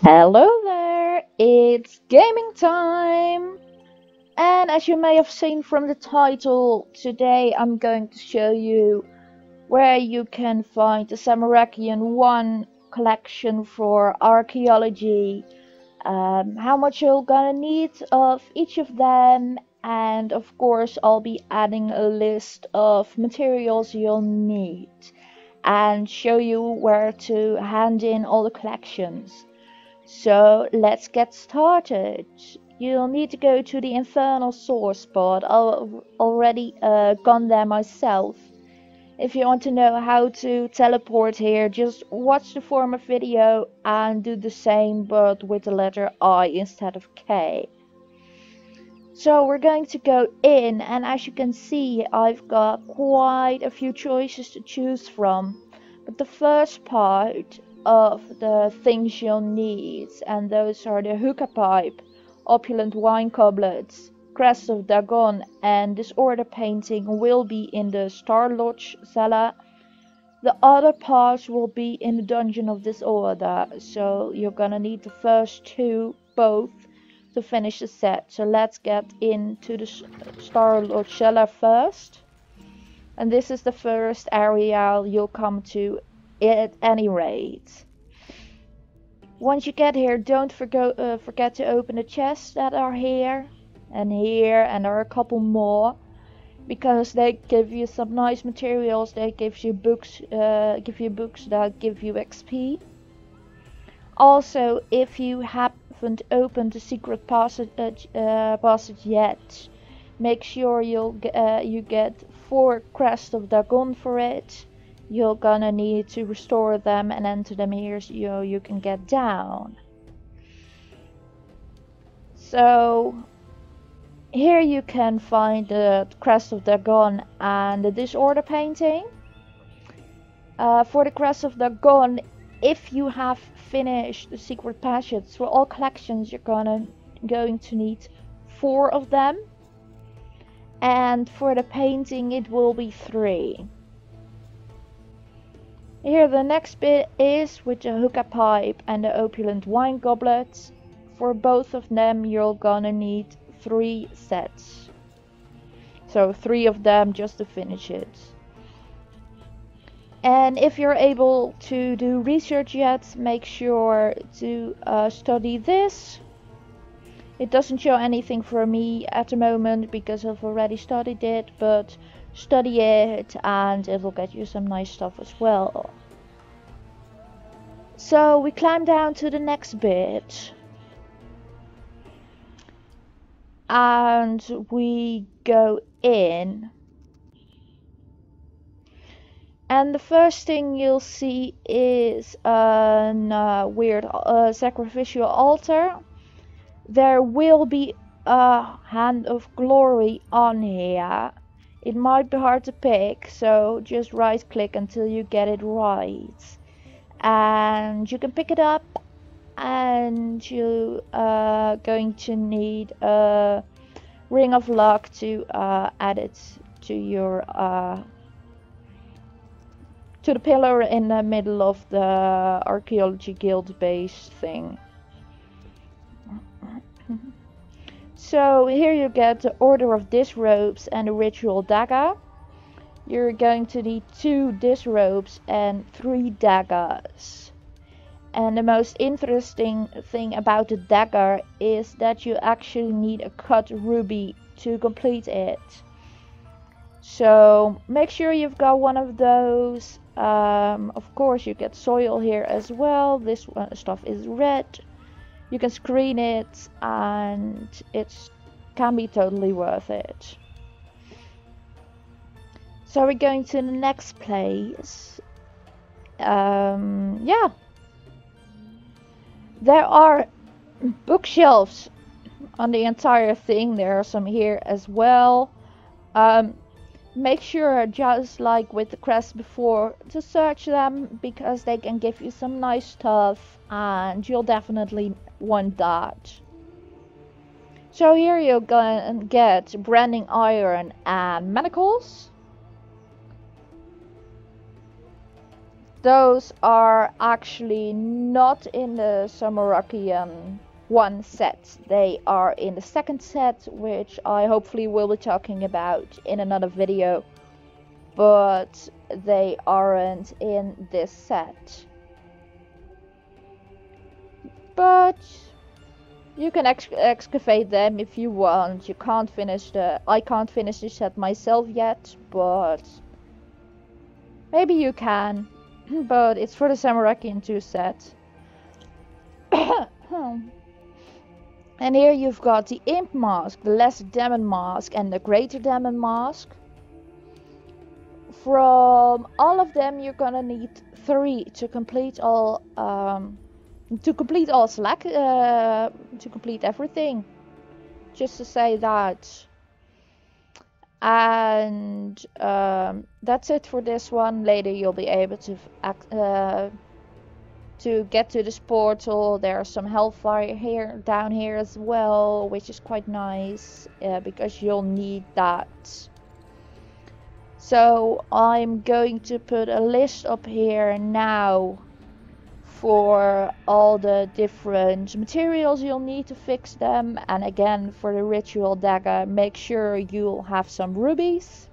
Hello there, it's gaming time! And as you may have seen from the title, today I'm going to show you where you can find the Zamorakian 1 collection for archaeology, how much you're gonna need of each of them, and of course I'll be adding a list of materials you'll need and show you where to hand in all the collections. So let's get started. You'll need to go to the infernal source spot. I've already gone there myself. If you want to know how to teleport here, just watch the former video and do the same but with the letter I instead of K. So we're going to go in, and as you can see I've got quite a few choices to choose from. But the first part of the things you'll need, and those are the hookah pipe, opulent wine goblets, crest of Dagon, and disorder painting will be in the Star Lodge cellar. The other parts will be in the dungeon of disorder, so you're gonna need the first two both to finish the set. So let's get into the Star Lodge cellar first. And this is the first area you'll come to at any rate. Once you get here, don't forget to open the chests that are here, and there are a couple more, because they give you some nice materials. They give you books that give you XP. Also, if you haven't opened the secret passage yet, make sure you get 4 crests of Dagon for it. You're gonna need to restore them and enter them here so you can get down. So here you can find the crest of Dagon and the disorder painting. For the crest of Dagon, if you have finished the secret passage for all collections, you're going to need 4 of them. And for the painting it will be 3. Here the next bit is with the hookah pipe and the opulent wine goblets. For both of them you're gonna need 3 sets. So 3 of them just to finish it. And if you're able to do research yet, make sure to study this. It doesn't show anything for me at the moment because I've already studied it, but study it and it will get you some nice stuff as well. So we climb down to the next bit and we go in, and the first thing you'll see is a weird sacrificial altar. There will be a hand of glory on here. It might be hard to pick, so just right click until you get it right. And you can pick it up, and you are going to need a ring of luck to add it to your to the pillar in the middle of the Archeology Guild base thing. So here you get the Order of Disrobes and the Ritual Dagger. You're going to need 2 disrobes and 3 daggers. And the most interesting thing about the dagger is that you actually need a cut ruby to complete it. So make sure you've got one of those. Of course you get soil here as well. This stuff is red. You can screen it and it can be totally worth it. So we're going to the next place. Yeah. There are bookshelves on the entire thing. There are some here as well. Make sure, just like with the crest before, to search them because they can give you some nice stuff and you'll definitely want that. So here you're gonna get branding iron and manacles. those are actually not in the Zamorakian 1 set. They are in the second set, which I hopefully will be talking about in another video, but they aren't in this set. But you can excavate them if you want. You can't finish I can't finish the set myself yet, but maybe you can. But it's for the Zamorakian 2 set. And here you've got the Imp Mask, the Lesser Demon Mask, and the Greater Demon Mask. From all of them, you're gonna need 3 to complete all. To complete everything. Just to say that. And that's it for this one. Later you'll be able to get to this portal. There's some hellfire here down here as well, which is quite nice because you'll need that. So I'm going to put a list up here now for all the different materials you'll need to fix them. And again, for the ritual dagger, make sure you'll have some rubies.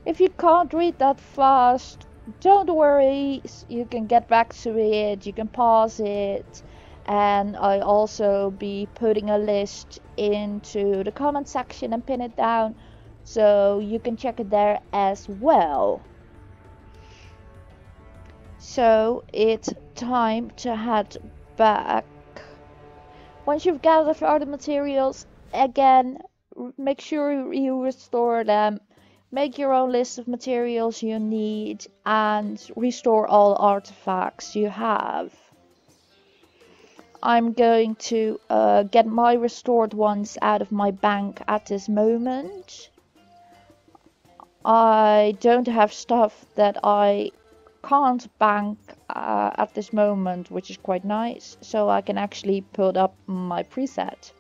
If you can't read that fast, don't worry, you can get back to it, you can pause it, and I'll also be putting a list into the comment section and pin it down so you can check it there as well. So it's time to head back. Once you've gathered all the materials, again, make sure you restore them. Make your own list of materials you need and restore all artifacts you have. I'm going to get my restored ones out of my bank at this moment. I don't have stuff that I can't bank at this moment, which is quite nice, so I can actually put up my preset.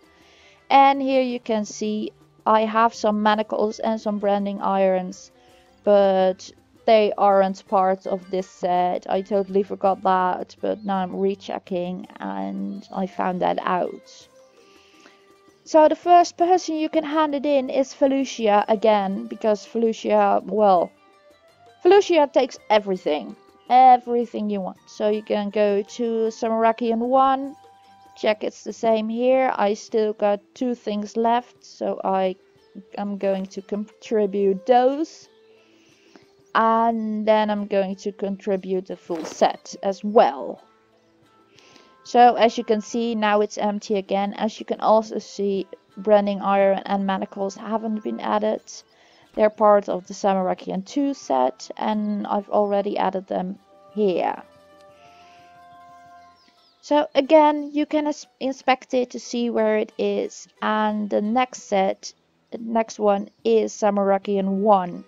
And here you can see I have some manacles and some branding irons, but they aren't part of this set. I totally forgot that, but now I'm rechecking and I found that out. So the first person you can hand it in is Felucia again, because Felucia, well, Felucia takes everything you want. So you can go to Zamorakian 1, check it's the same here. I still got 2 things left, so I'm going to contribute those. And then I'm going to contribute the full set as well. So as you can see, now it's empty again. As you can also see, branding iron and manacles haven't been added. They're part of the Zamorakian 2 set, and I've already added them here. So again, you can inspect it to see where it is. And the next one is Zamorakian 1,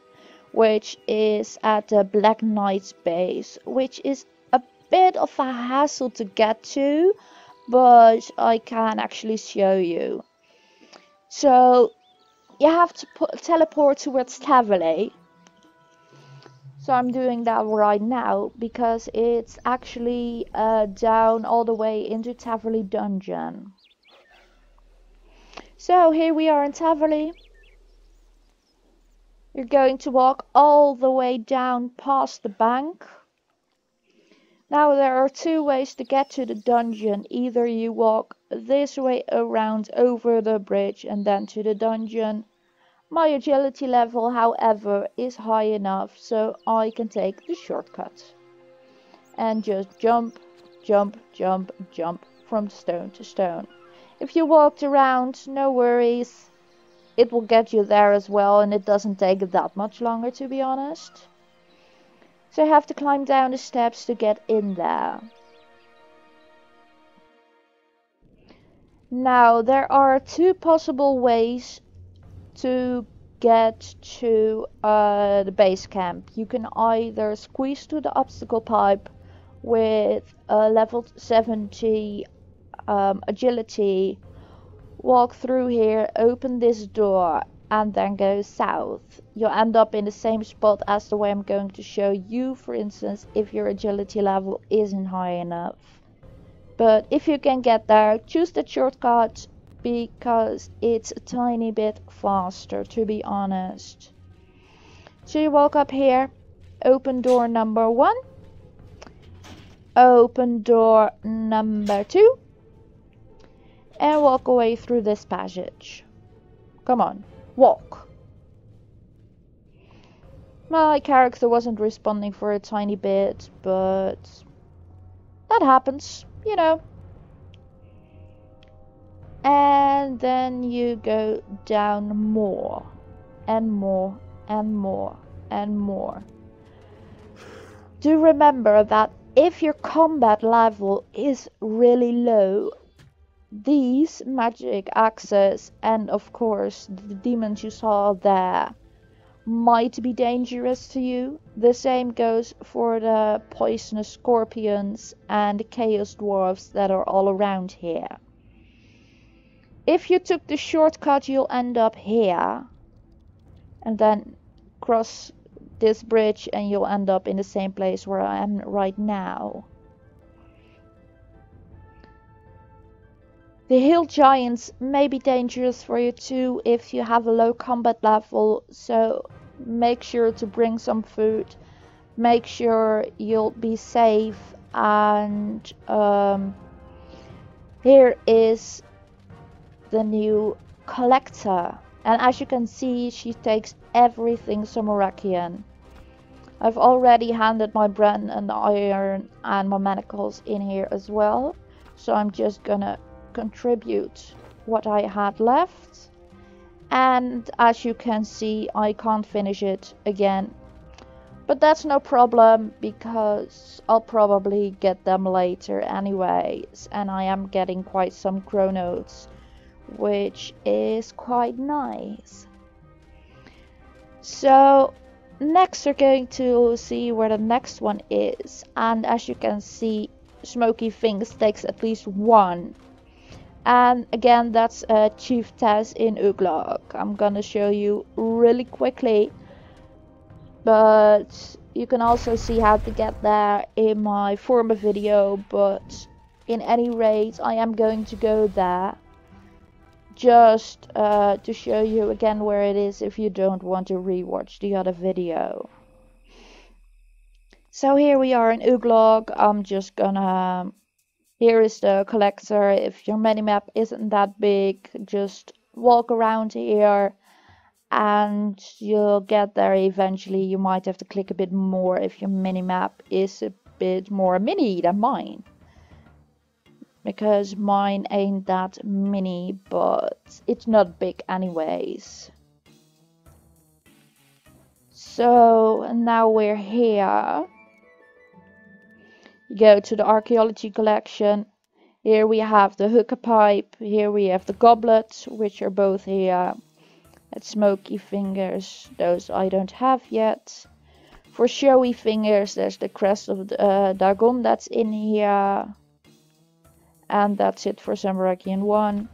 which is at the Black Knight's base, which is a bit of a hassle to get to, but I can actually show you. So you have to teleport towards Tavale. So I'm doing that right now because it's actually down all the way into Tavale dungeon. So here we are in Tavale. You're going to walk all the way down past the bank. Now there are 2 ways to get to the dungeon. Either you walk this way around over the bridge and then to the dungeon. My agility level, however, is high enough so I can take the shortcut. And just jump, jump, jump, jump from stone to stone. If you walked around, no worries. It will get you there as well, and it doesn't take that much longer, to be honest. So you have to climb down the steps to get in there. Now there are 2 possible ways to get to the base camp. You can either squeeze through the obstacle pipe with a level 70 agility, walk through here, open this door, and then go south. You'll end up in the same spot as the way I'm going to show you, for instance, if your agility level isn't high enough. But if you can get there, choose the shortcut because it's a tiny bit faster, to be honest. So you walk up here, open door number 1, open door number 2, and walk away through this passage. Come on, walk. My character wasn't responding for a tiny bit, but that happens, you know. And then you go down more and more and more and more. Do remember that if your combat level is really low, these magic axes and of course the demons you saw there might be dangerous to you. The same goes for the poisonous scorpions and the chaos dwarves that are all around here. If you took the shortcut, you'll end up here and then cross this bridge and you'll end up in the same place where I am right now. The hill giants may be dangerous for you too if you have a low combat level, so make sure to bring some food, make sure you'll be safe, and here is the new collector, and as you can see she takes everything Zamorakian. I've already handed my bran and iron and my manacles in here as well, so I'm just gonna contribute what I had left, and as you can see I can't finish it again, but that's no problem because I'll probably get them later anyways, and I am getting quite some chronotes, which is quite nice. So next we're going to see where the next one is, and as you can see Smoky Things takes at least 1. And again, that's a chiefess in Uglog. I'm gonna show you really quickly, but you can also see how to get there in my former video. But in any rate, I am going to go there just to show you again where it is if you don't want to rewatch the other video. So here we are in Uglog. I'm just gonna... Here is the collector. If your minimap isn't that big, just walk around here and you'll get there eventually. You might have to click a bit more if your minimap is a bit more mini than mine, because mine ain't that mini, but it's not big anyways. So now we're here. Go to the Archeology collection. Here we have the hookah pipe, here we have the goblets, which are both here. At Smoky Fingers, those I don't have yet. For Showy Fingers, there's the crest of the Dagon that's in here. And that's it for Zamorakian 1.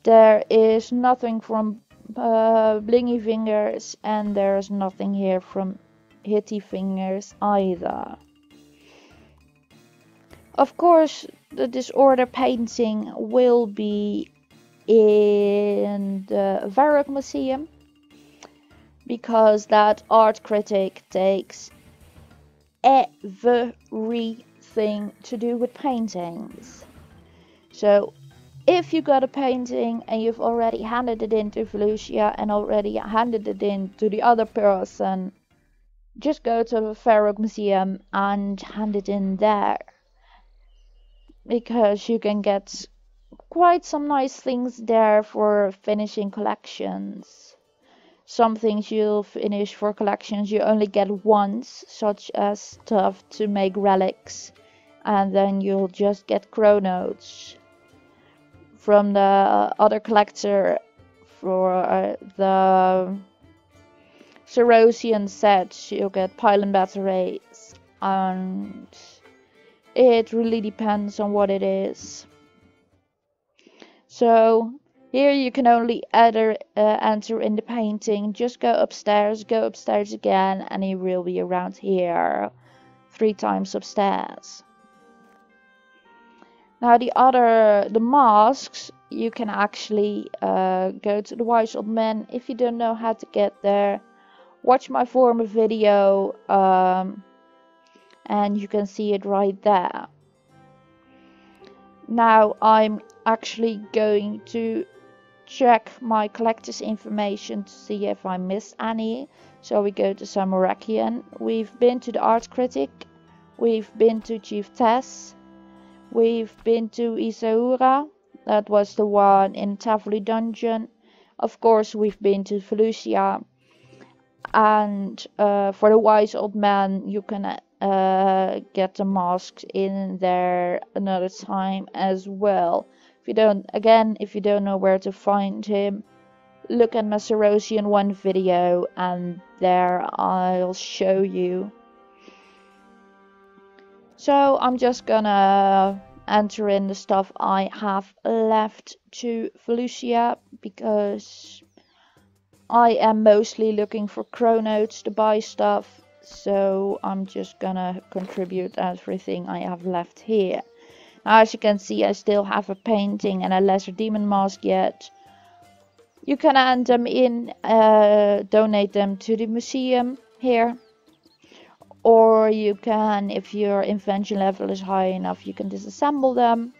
There is nothing from Blingy Fingers, and there's nothing here from Hitty Fingers either. Of course, the disorder painting will be in the Varrock Museum, because that art critic takes everything to do with paintings. So if you got a painting and you've already handed it in to Felicia and already handed it in to the other person, just go to the Varrock Museum and hand it in there, because you can get quite some nice things there for finishing collections. Some things you'll finish for collections you only get once, such as stuff to make relics, and then you'll just get chronotes. From the other collector for the Cerosian set, you'll get pylon batteries, and it really depends on what it is. So Here you can only enter in the painting. Just go upstairs again, and he will be around here 3 times upstairs. Now the masks, you can actually go to the Wise Old Man if you don't know how to get there. Watch my former video and you can see it right there. Now I'm actually going to check my collector's information to see if I missed any. So we go to Zamorakian. We've been to the Art Critic. We've been to Chief Tess. We've been to Isaura. That was the one in Tavoli Dungeon. Of course, we've been to Felucia. And for the Wise Old Man, you can get the masks in there another time as well. If you don't know where to find him, look at my Zamorakian 1 video and there I'll show you. So I'm just gonna enter in the stuff I have left to Felucia because I am mostly looking for chronotes to buy stuff. So I'm just gonna contribute everything I have left here. Now, as you can see, I still have a painting and a lesser demon mask yet. You can hand them in, donate them to the museum here. Or you can, if your invention level is high enough, you can disassemble them.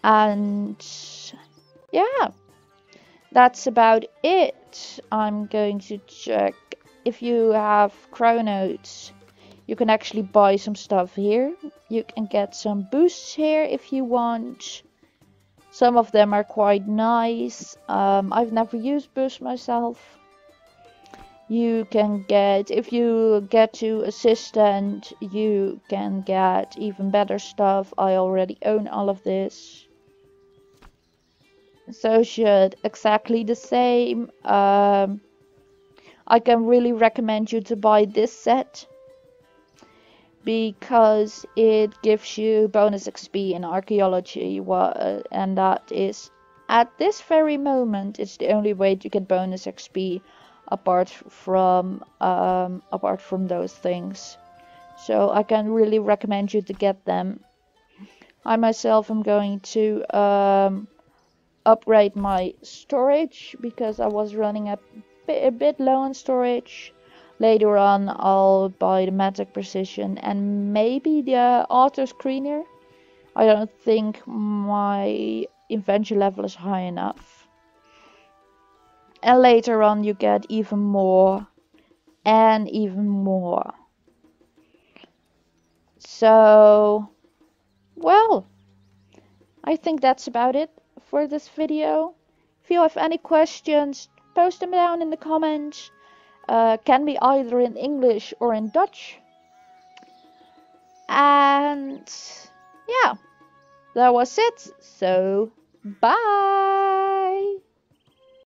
And yeah, that's about it. I'm going to check if you have chronotes. You can actually buy some stuff here. You can get some boosts here if you want. Some of them are quite nice. I've never used boosts myself. You can get, if you get to assistant, you can get even better stuff. I already own all of this. Associate, exactly the same. I can really recommend you to buy this set, because it gives you bonus XP in Archeology, and that is, at this very moment, it's the only way to get bonus XP apart from those things. So I can really recommend you to get them. I myself am going to upgrade my storage because I was running a bit low on storage. Later on I'll buy the Magic Precision and maybe the Auto Screener. I don't think my invention level is high enough. And later on you get even more and even more. So, well, I think that's about it for this video. If you have any questions, post them down in the comments. Can be either in English or in Dutch. And yeah, that was it. So, bye!